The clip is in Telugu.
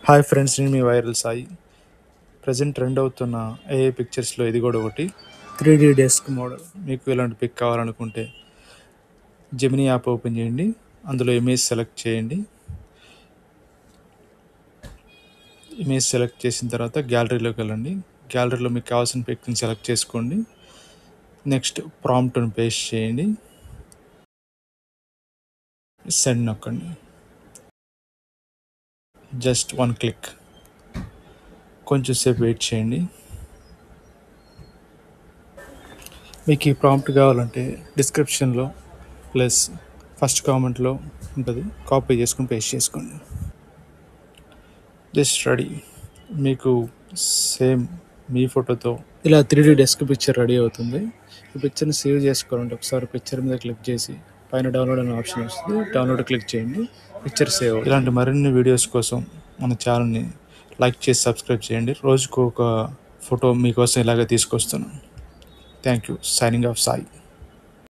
హాయ్ ఫ్రెండ్స్, నేను మీ వైరల్ సాయి. ప్రజెంట్ ట్రెండ్ అవుతున్న ఏఐ పిక్చర్స్లో ఇది కూడా ఒకటి 3D డెస్క్ మోడల్. మీకు ఇలాంటి పిక్ కావాలనుకుంటే జెమినీ యాప్ ఓపెన్ చేయండి, అందులో ఇమేజ్ సెలెక్ట్ చేయండి. ఇమేజ్ సెలెక్ట్ చేసిన తర్వాత గ్యాలరీలోకి వెళ్ళండి. గ్యాలరీలో మీకు కావాల్సిన పిక్ని సెలెక్ట్ చేసుకోండి. నెక్స్ట్ ప్రాంప్ట్ని పేస్ట్ చేయండి, సెండ్ నొక్కండి. Just one click. కొంచెం సేపు వెయిట్ చేయండి. మీకు ఈ ప్రాంప్ట్ కావాలంటే డిస్క్రిప్షన్లో ప్లస్ ఫస్ట్ కామెంట్లో ఉంటుంది, కాపీ చేసుకుని పేస్ట్ చేసుకోండి. Just ready. మీకు సేమ్ మీ ఫోటోతో ఇలా 3D డెస్క్ పిక్చర్ రెడీ అవుతుంది. ఈ పిక్చర్ని సేవ్ చేసుకోవాలంటే ఒకసారి పిక్చర్ మీద క్లిక్ చేసి పైన డౌన్లోడ్ అనే ఆప్షన్ వస్తుంది, డౌన్లోడ్ క్లిక్ చేయండి, పిక్చర్ సేవ్ అవుతుంది. ఇలాంటి మరిన్ని వీడియోస్ కోసం మన ఛానల్ని లైక్ చేసి సబ్స్క్రైబ్ చేయండి. రోజుకు ఒక ఫోటో మీకోసం ఇలాగే తీసుకొస్తున్నాను. Thank you. Signing off Sai.